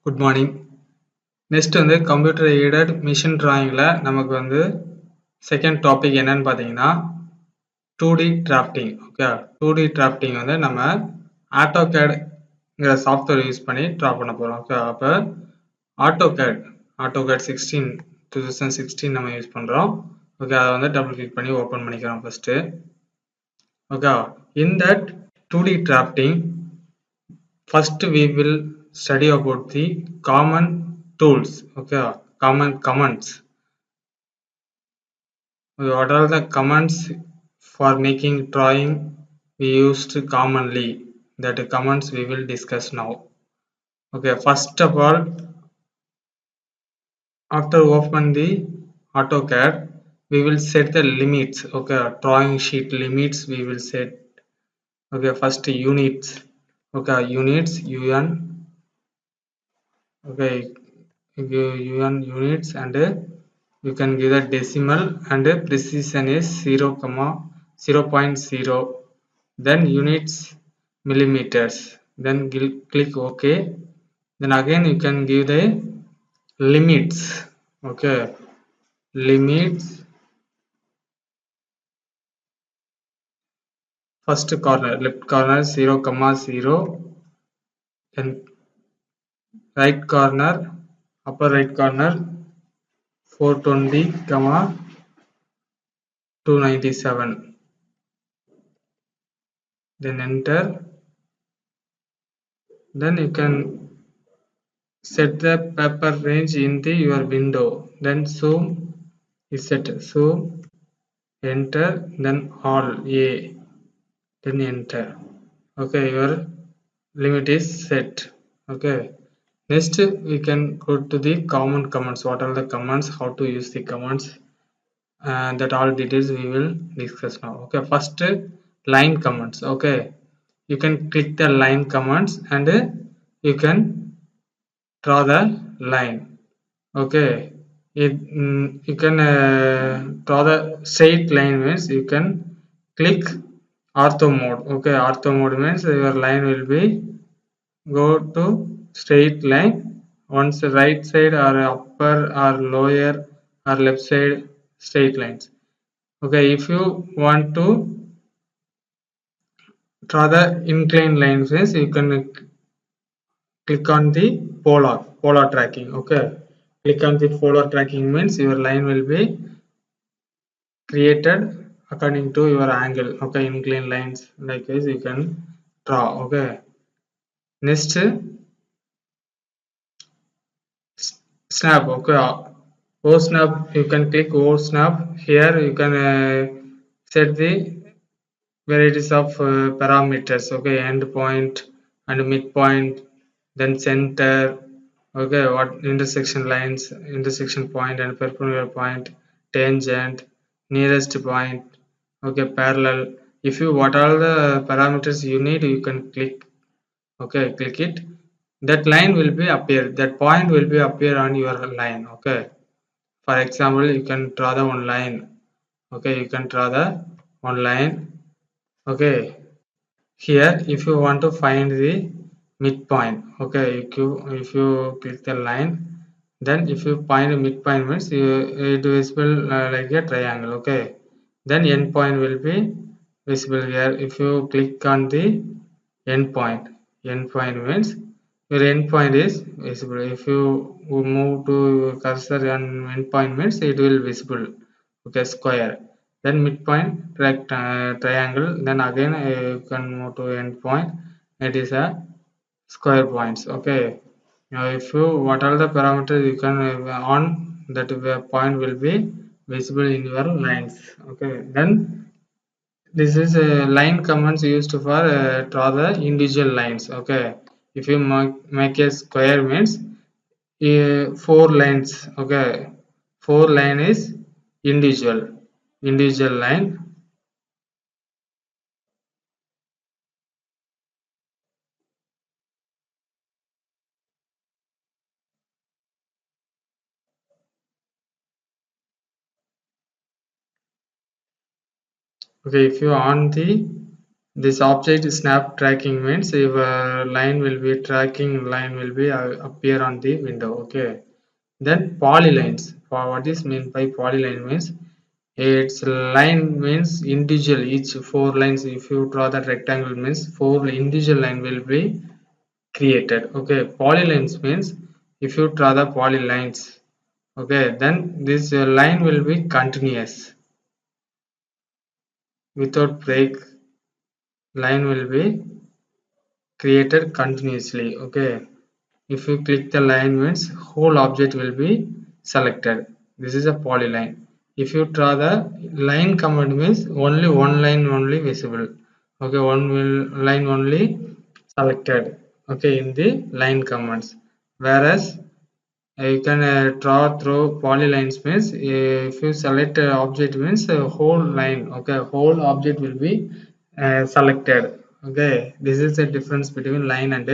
Good morning. Next computer aided machine டிராயிங்கில் நமக்கு second topic என்னன்னு பார்த்தீங்கன்னா 2D drafting. Okay, 2D drafting நம்ம ஆட்டோ கேட்ங்கிற சாஃப்ட்வேர் யூஸ் பண்ணி ட்ரா பண்ண போகிறோம். ஓகே, அப்போ ஆட்டோ கேட் 2016 நம்ம யூஸ் பண்ணுறோம். ஓகே, அதை டபுள் கிளிக் பண்ணி ஓப்பன் பண்ணிக்கிறோம் first. Okay, in that 2D drafting, first we will study about the common tools. Okay, common commands. What are the commands for making drawing we used commonly? That commands we will discuss now. Okay, first of all, after open the AutoCAD, we will set the limits. Okay, drawing sheet limits we will set. Okay, first units. Okay, units un. Okay, un units, and you can give the decimal, and precision is 0,0. Then units millimeters. Then click OK. Then again you can give the limits. Okay, limits. First corner, left corner 0,0. Then right corner, upper right corner 420, 297. Then enter. Then you can set the paper range in your window. Then zoom is set. Zoom, enter. Then all A. Then enter. Okay, your limit is set. Okay, next we can go to the common commands. What are the commands, how to use the commands, that all details we will discuss now. Okay, first line commands. Okay, you can click the line commands and you can draw the line. Okay, you can draw the straight line means you can click ortho mode. Okay, ortho mode means your line will be go to straight line. Once right side or upper or lower or left side straight lines. Okay, if you want to draw the inclined lines means you can click on the polar tracking. Okay, click on the polar tracking means your line will be created according to your angle. Okay, inclined lines like this you can draw. Okay, next snap. Okay, O snap, you can click O snap. Here you can set the varieties of parameters. Okay, end point and midpoint, then center. Okay, what intersection lines, intersection point and perpendicular point, tangent, nearest point. Okay, parallel. If you what all the parameters you need, you can click. Okay, click it. That line will be appear, that point will be appear on your line. Okay, for example you can draw the one line. Okay, you can draw the one line. Okay, here if you want to find the midpoint. Okay, if you click the line, then if you find a midpoint means it visible like a triangle. Okay, then end point will be visible here. If you click on the end point means your end point is visible. If you move to cursor on end point means it will visible. Okay, square. Then midpoint triangle. Then again you can move to end point. It is a square points. Okay, now if you what are the parameters you can on that point will be visible in your lines. Okay, then this is a line commands used for draw the individual lines. Okay, if you make a square means four lines. Okay, four line is individual line. Okay, if you on the This object snap tracking means if a line will be tracking line will be appear on the window. Okay. Then polylines. For what is meant by polyline means its line means individual each four lines. If you draw the rectangle means four individual line will be created. Okay. Polylines means if you draw the polylines. Okay. Then this line will be continuous without break. Line will be created continuously. Okay, if you click the line means whole object will be selected. This is a polyline. If you draw the line command means only one line only visible. Okay, one will line only selected. Okay, in the line commands. Whereas you can draw through polylines means if you select object means whole line. Okay, whole object will be selected. Okay, this is the difference between line and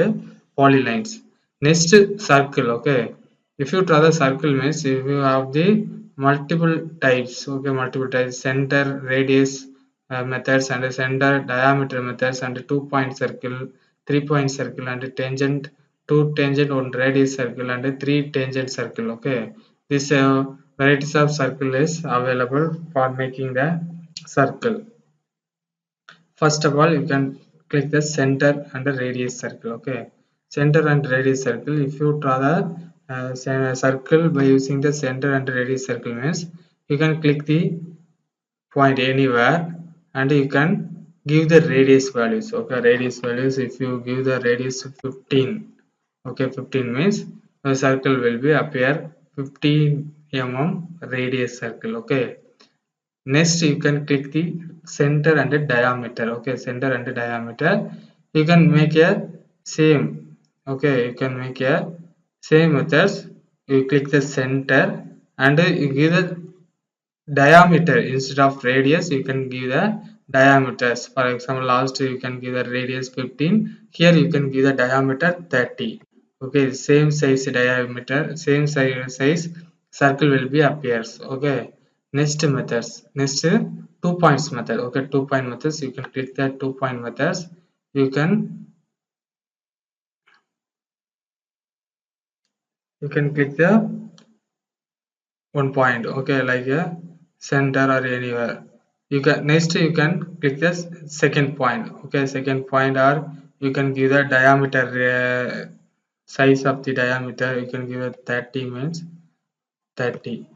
polylines. Next, circle. Okay, if you draw the circle means if you have the multiple types. Okay, multiple types: center, radius methods, and center diameter methods, and 2 point circle, 3 point circle, and tangent, two tangent, one radius circle, and three tangent circle. Okay, this varieties of circle is available for making the circle. First of all, you can click the center and the radius circle. Okay, center and radius circle. If you draw the circle by using the center and radius circle means you can click the point anywhere and you can give the radius values. Okay, radius values. If you give the radius 15, okay, 15 means the circle will be appear 15 radius circle. Okay, next you can click the center and the diameter. Okay, center and the diameter you can make a same. Okay, you can make a same methods. You click the center and you give the diameter instead of radius. You can give the diameters. For example, last you can give the radius 15, here you can give the diameter 30. Okay, same size diameter, same size circle will be appears. Okay, next methods. Next, 2 points method. Okay, 2 point methods. You can click the 2 point methods. You can click the 1 point. Okay, like a center or anywhere. You can next you can click the second point. Okay, second point, or you can give the diameter size of the diameter. You can give it 30 means 30.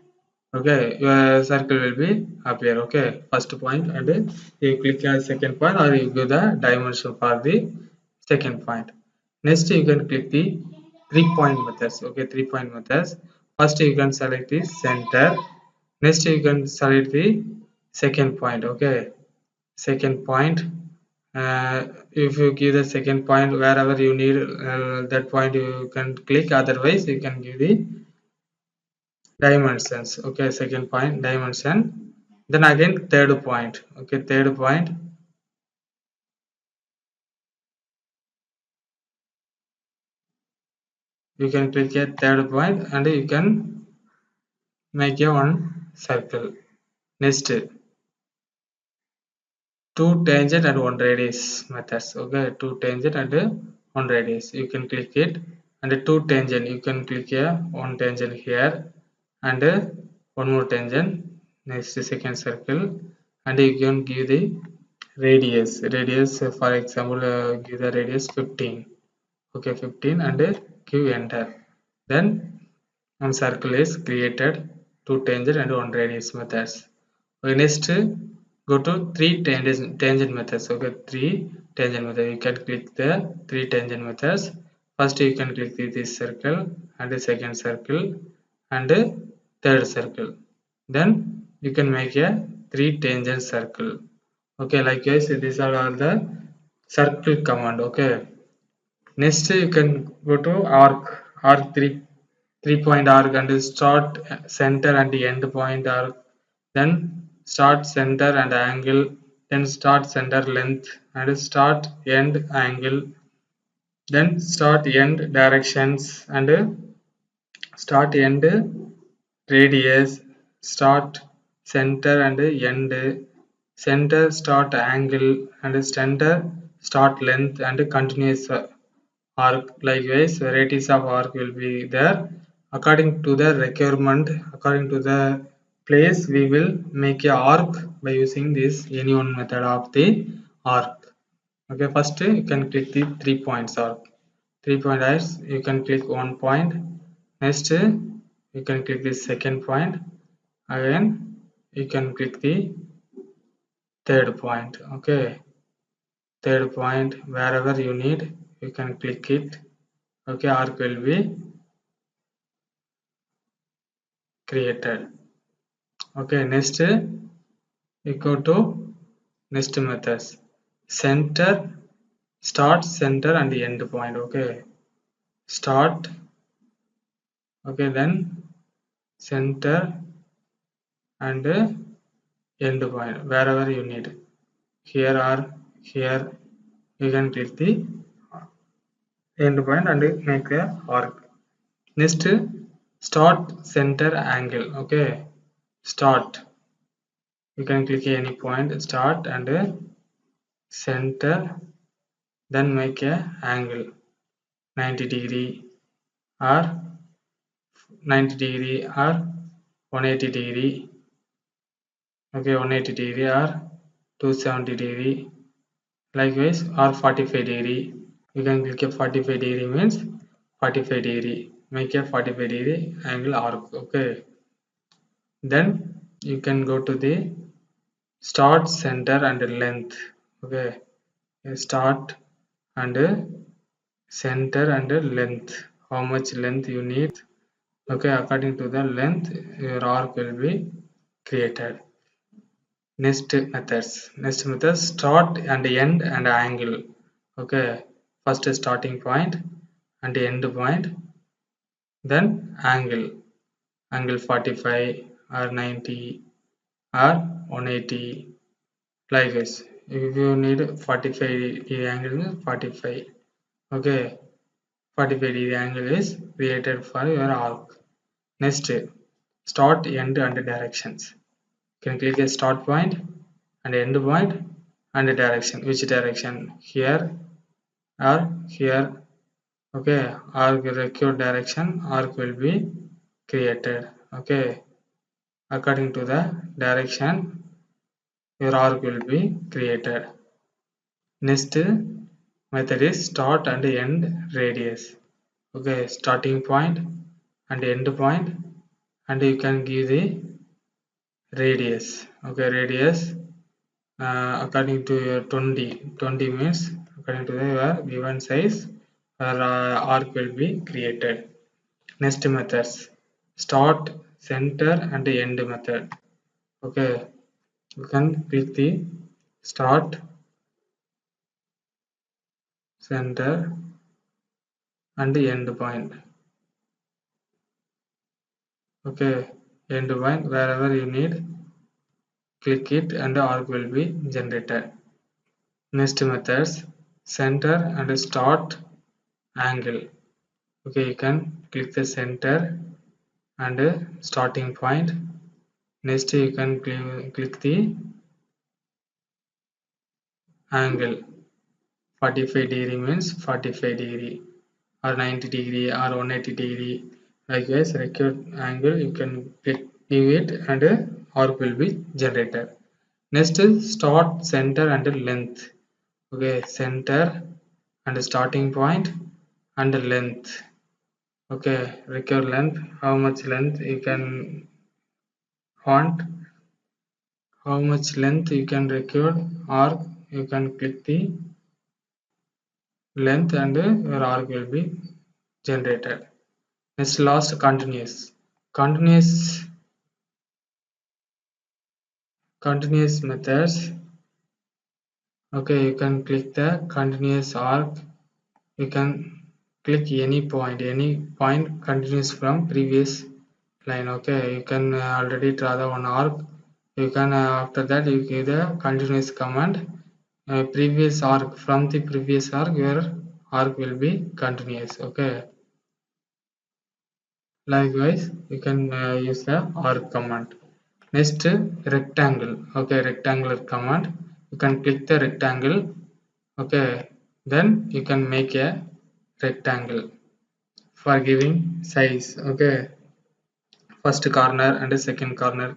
Okay, your circle will be appear. Okay, first point, and you click the second point, or you give the dimension for the second point. Next you can click the 3 point methods. Okay, 3 point methods. First you can select the center. Next you can select the second point. Okay, second point. If you give the second point wherever you need that point, you can click. Otherwise you can give the dimensions. Okay, second point dimension. Then again third point. Okay, third point. You can click a third point and you can make a one circle. Next, two tangent and one radius methods. Okay, two tangent and one radius. You can click it, and two tangent. You can click here one tangent here and one more tangent. Next, second circle, and you can give the radius. Radius, for example, give the radius 15. Okay, 15, and give enter. Then one circle is created, two tangent and one radius methods. Okay, next go to three tangent methods. Okay, three tangent methods. You can click the three tangent methods. First you can click this circle and the second circle and third circle. Then you can make a three tangent circle. Okay, like this, these are all the circle command. Okay, next you can go to arc 3 point arc, and start center and end point arc. Then start center and angle. Then start center length and start end angle. Then start end directions and start end radius. Start center and end. center start angle and center start length and continuous arc. Likewise, varieties of arc will be there. According to the requirement, according to the place, we will make a arc by using this any one method of the arc. Okay, first you can click the 3 points arc. 3 point eyes, you can click 1 point. Next, you can click the second point. Again, you can click the third point. Okay, third point, wherever you need, you can click it. Okay, arc will be created. Okay, next we go to next methods. Center, start, center and end point. Okay, start. Okay, then center and end point wherever you need. Here or here, you can click the end point and make a arc. Next, start center angle. Okay, start. You can click any point, start and center, then make a angle 90 degree or 90 degree or 180 degree. Okay, 180 degree or 270 degree. Likewise, or 45 degree. You can click a 45 degree means 45 degree. Make a 45 degree angle arc. Okay. Then you can go to the start, center and length. Okay. Start and center and length. How much length you need. Okay. According to the length, your arc will be created. Next method start and end and angle. Okay. First starting point and end point, then angle 45 or 90 or 180, like this. If you need 45 degree angle, 45. Okay, 45 degree angle is created for your arc. Next, start, end and directions. You can click a start point and end point and direction. Which direction? Here or here. Okay, arc required direction, arc will be created. Okay, according to the direction, your arc will be created. Next method is start and end radius. Okay, starting point and end point, and you can give the radius. Okay, radius according to your 20 means according to your given size, your arc will be created. Next methods, start, center and end method. Okay, you can click the start, center and end point. Okay, end point wherever you need, click it and the arc will be generated. Next methods, center and start angle. Okay, you can click the center and starting point. Next you can click the angle. 45 degree means 45 degree or 90 degree or 180 degree. Likewise, required angle you can click give it and arc will be generated. Next is start, center and length. Okay, center and starting point and length. Okay, required length, how much length you can want, how much length you can record, or you can click the length and your arc will be generated. Next, last continuous methods. Okay, you can click the continuous arc. You can click any point continuous from previous line. Okay, you can already draw the one arc. You can after that you give the continuous command. Previous arc, from the previous arc your arc will be continuous. Okay, likewise you can use the arc command. Next, rectangle. Okay, rectangular command. You can click the rectangle. Okay, then you can make a rectangle for giving size. Okay, first corner and second corner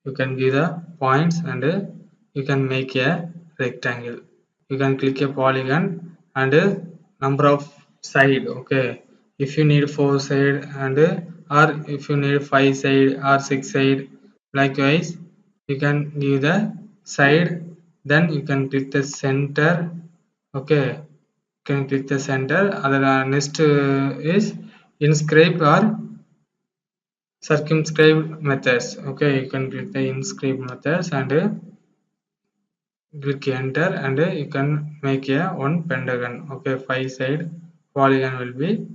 you can give the points, and you can make a rectangle. You can click a polygon and number of side. Okay, if you need 4 side, and or if you need 5 side or 6 side, likewise you can give the side. Then you can click the center. Okay, you can click the center. Other next is inscribe or circumscribe methods. Okay, you can click the inscribe methods and click enter, and you can make a one pentagon. Okay, 5 side polygon will be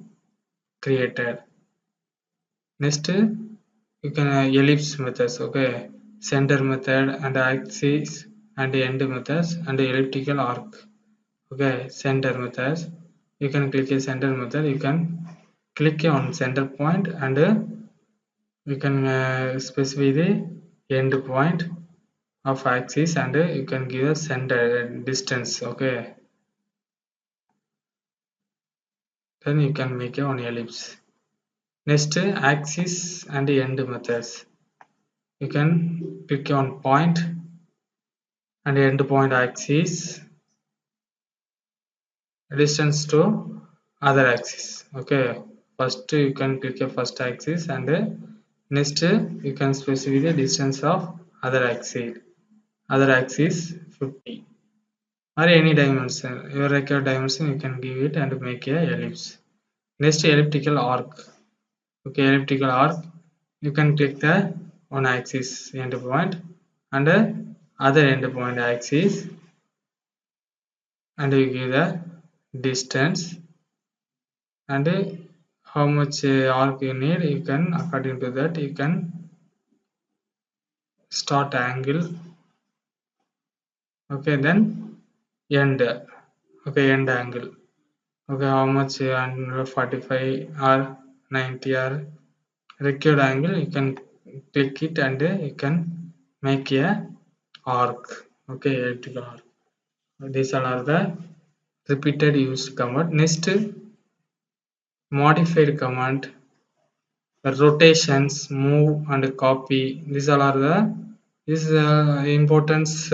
created. Next, you can ellipse methods. Okay, center method and axis and end methods and elliptical arc. Okay, center methods, you can click a center method. You can click on center point, and you can specify the end point of axis, and you can give a center distance. Okay, then you can make a one ellipse. Next, axis and end methods. You can click on point and end point axis distance to other axis. Okay, first you can click a first axis, and next you can specify the distance of other axis. Other axis 50 or any dimension. Your required dimension you can give it and make a ellipse. Next, elliptical arc. Okay, elliptical arc, you can click the one axis endpoint and other endpoint axis, and you give the distance, and how much arc you need. You can, according to that, you can start angle. Okay, then end. Okay, end angle. Okay, how much 45 or 90 or required angle, you can click it, and you can make a arc. Okay, elliptical arc. These all are the repeated used command. Next, modified command, rotations, move and copy. These all are the importance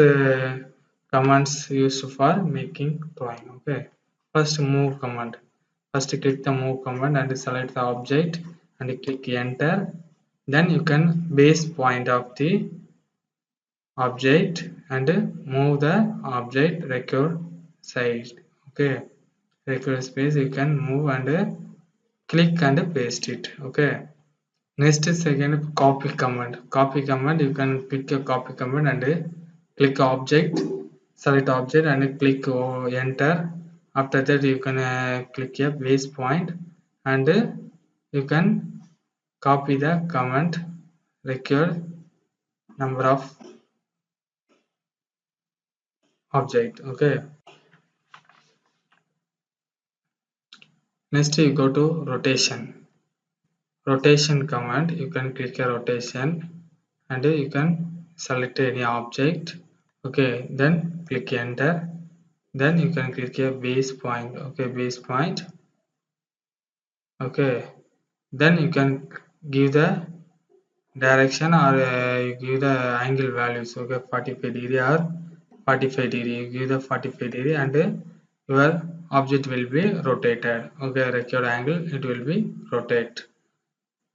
commands used for making drawing. Okay, first move command. First click the move command and select the object and click enter. Then you can base point of the object and move the object record side. Okay, record space you can move and click and paste it. Okay, next second copy command. Copy command, you can click a copy command and click object, select object and click enter. After that you can click a base point, and you can copy the command required number of object. Okay, next you go to rotation. Rotation command, you can click a rotation and you can select any object. Okay, then click enter. Then you can click a base point. Okay, base point. Okay, then you can give the direction, or you give the angle values. Okay, 45 degree or 45 degree. You give the 45 degree, and your object will be rotated. Okay, required angle, it will be rotate.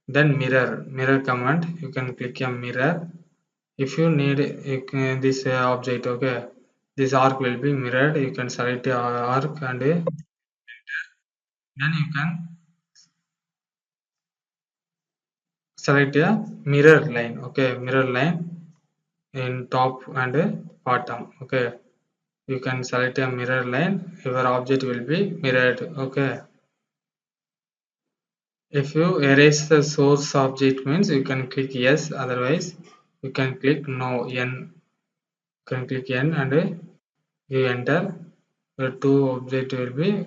Then mirror command, you can click a mirror. If you need this object, okay, this arc will be mirrored. You can select the arc, and then you can select a mirror line. Okay, mirror line in top and bottom. Okay, you can select a mirror line, your object will be mirrored. Okay, if you erase the source object means you can click yes, otherwise you can click no, n. You can click n and you enter. The two object will be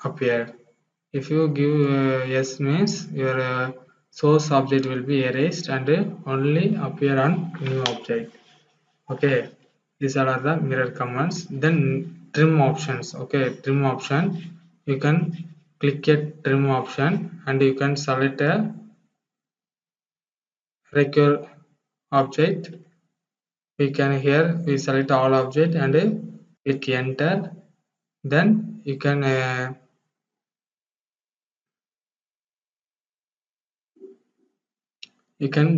appeared. If you give yes means your source object will be erased and only appear on new object. Okay, these are the mirror commands. Then trim options. Okay, trim option, you can click a trim option and you can select a recur object. We can here we select all object and click enter. Then you can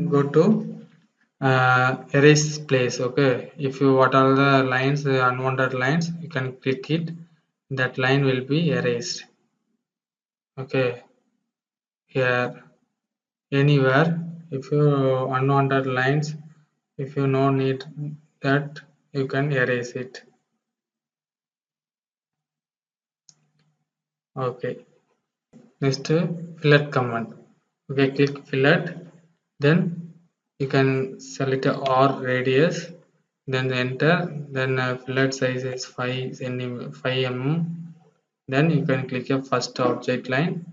go to erase place. Okay, if you what are the lines, the unwanted lines, you can click it, that line will be erased. Okay, here anywhere, if you unwanted lines, if you no need that, you can erase it. Okay, next fillet command. Okay, click fillet, then you can select R radius, then enter, then fillet size is 5 mm. Then you can click a first object line,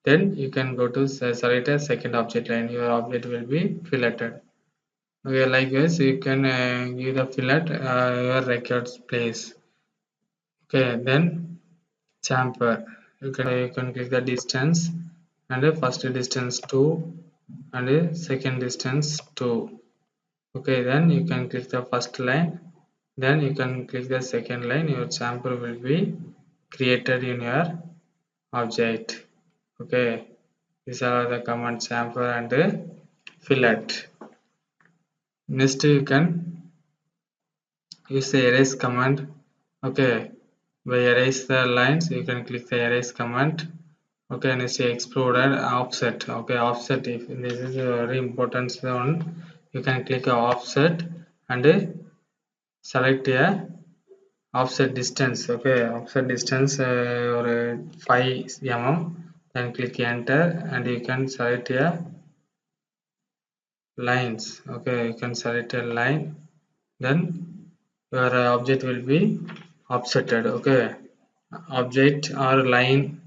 then you can go to select a second object line, your object will be filleted. Okay, like this you can give the fillet your records place. Okay, then chamfer, you can click the distance and the first distance 2 and the second distance 2. Okay, then you can click the first line, then you can click the second line, your chamfer will be created in your object. Okay, these are the command chamfer and fillet. Next you can use the erase command. Okay, by erase the lines you can click the erase command. Okay, next exploded offset. Okay, offset, if this is a very important one, you can click offset and select a offset distance. Okay, offset distance or 5 mm, then click enter and you can select a lines. Okay, you can select a line, then your object will be offsetted. Okay, object or line,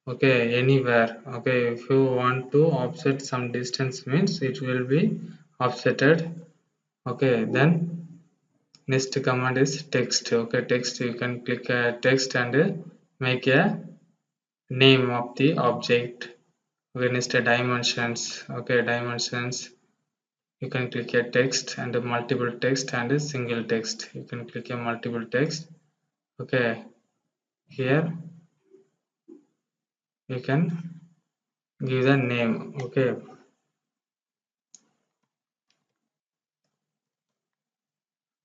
okay, anywhere. Okay, if you want to offset some distance means it will be offsetted. Okay, then next command is text. Okay, text, you can click text and make a name of the object. Okay, next dimensions. Okay, dimensions, you can click a text and a multiple text and a single text. You can click a multiple text. Okay, here you can give the name. Okay,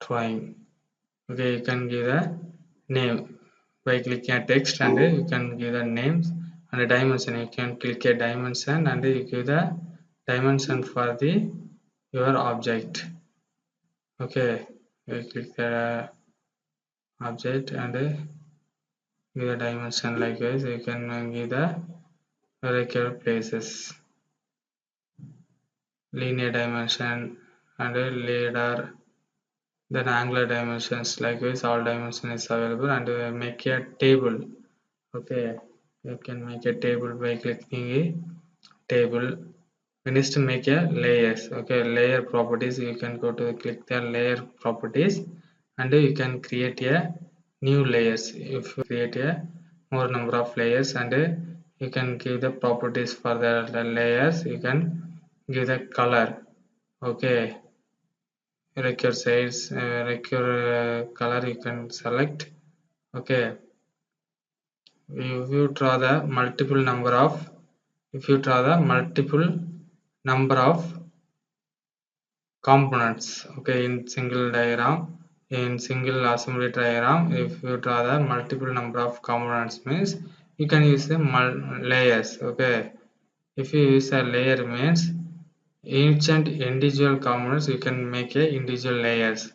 drawing. Okay, you can give the name by clicking a text and you can give the names and a dimension. You can click a dimension and you give the dimension for the your object. Okay, you click the object and give the dimension like this. You can give the required places, linear dimension and a ladder, then angular dimensions. Like this all dimension is available and make a table. Okay, you can make a table by clicking a table. We need to make a layers. Okay, layer properties, you can go to click the layer properties and you can create a new layers. If you create a more number of layers and you can give the properties for the layers, you can give the color. Okay, record size, record color you can select. Okay, if you draw the multiple number of, if you draw the multiple number of components, okay, in single diagram, in single assembly diagram, if you draw the multiple number of components means you can use the layers. Okay, if you use a layer means each and individual components you can make a individual layers.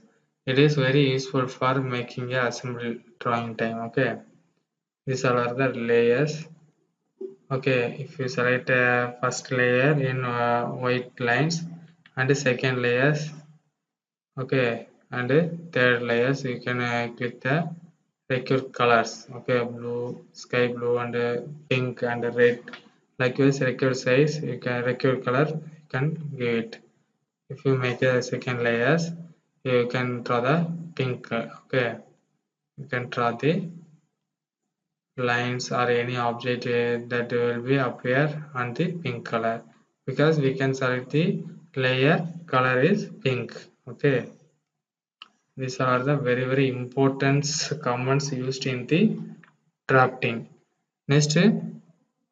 It is very useful for making a assembly drawing time. Okay, these are the layers. Okay, if you select first layer in white lines and the second layers, okay, and third layers, you can click the required colors. Okay, blue, sky blue and pink and red, Likewise, required size, you can required color, you can give it. If you make a second layers, you can draw the pink. Okay, you can draw the lines or any object that will be appear on the pink color, because we can select the layer color is pink. Okay, these are the very important commands used in the drafting. Next,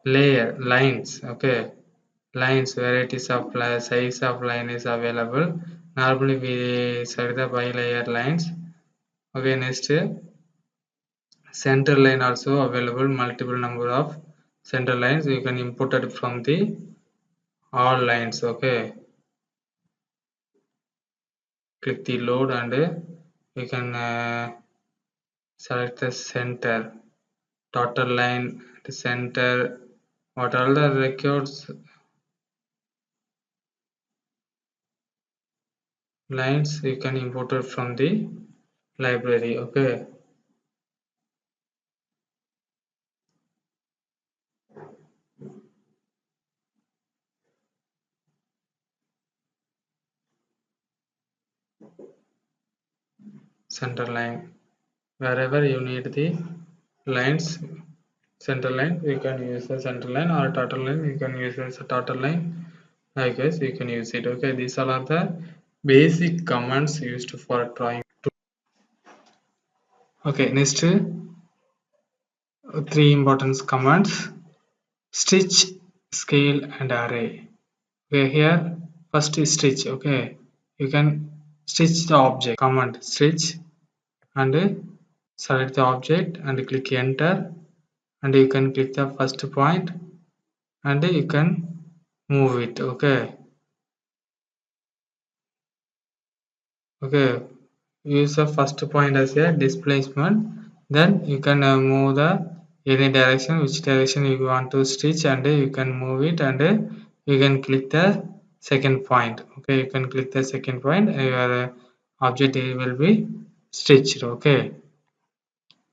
layer lines. Okay, lines, varieties of size of line is available. Normally we select the by layer lines. Okay, next, center line also available, multiple number of center lines you can import it from the all lines. Okay, click the load and you can select the center, total line, the center, what are the records lines you can import it from the library. Okay, center line, wherever you need the lines, center line you can use the center line, or total line you can use as a total line. I guess you can use it. Okay, these all are the basic commands used for drawing. Okay, next, three important commands: stitch, scale and array. Okay, here first is stitch. Okay, you can stitch the object. Command stitch and select the object and click enter, and you can click the first point and you can move it. Okay, okay, use the first point as a displacement, then you can move the any direction, which direction you want to stitch, and you can move it, and you can click the second point. Okay, you can click the second point and your object will be stitched. Okay,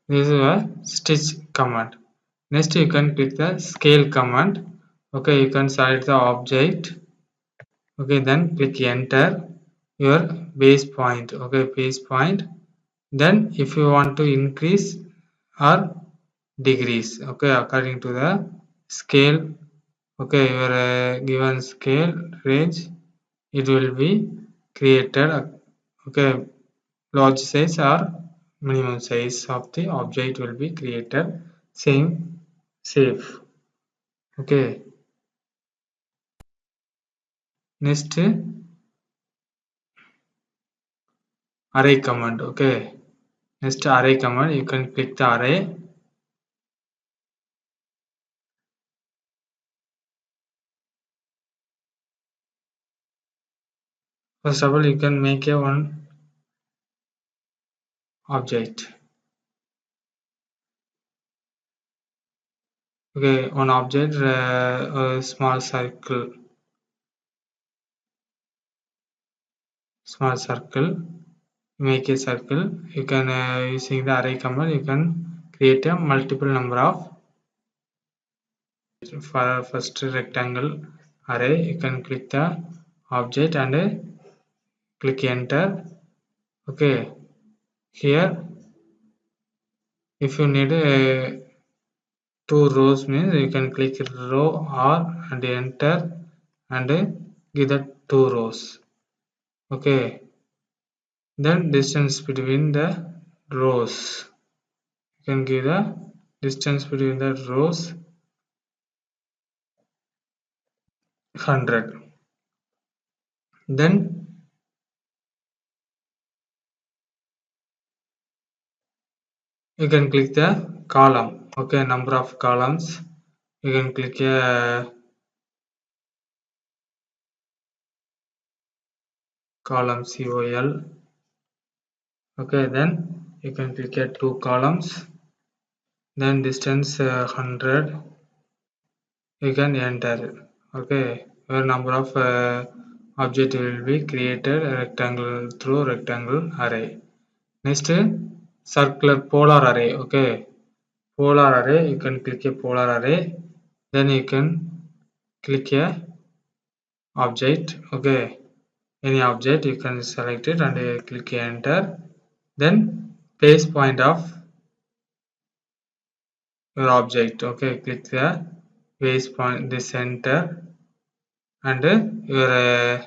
this is a stitch command. Next, you can click the scale command. Okay, you can select the object. Okay, then click enter your base point. Okay, base point. Then if you want to increase or decrease, okay, according to the scale, okay, your given scale range, it will be created. Okay, large size or minimum size of the object will be created, same safe. Okay, next, array command. Okay, next, array command, you can click the array. First of all, you can make a one object. Okay, one object, a small circle, make a circle. You can using the array command, you can create a multiple number of. For first rectangle array, you can click the object and click enter. Okay, here if you need two rows, means you can click row R and enter and give the two rows. Okay, then distance between the rows, you can give the distance between the rows 100. Then you can click the column. Okay, number of columns, you can click a column COL. Okay, then you can click a two columns, then distance 100, you can enter. Okay, your number of object will be created rectangle through rectangle array. Next, circular polar array. Okay, polar array, you can click a polar array, then you can click a object. Okay, any object you can select it and click enter. Then place point of your object. Okay, click the base point, the center, and your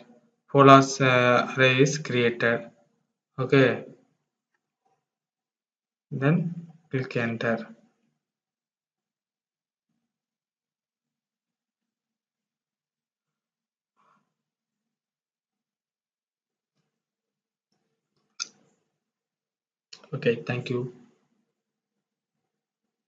polars array is created. Okay, then click enter. Okay, thank you.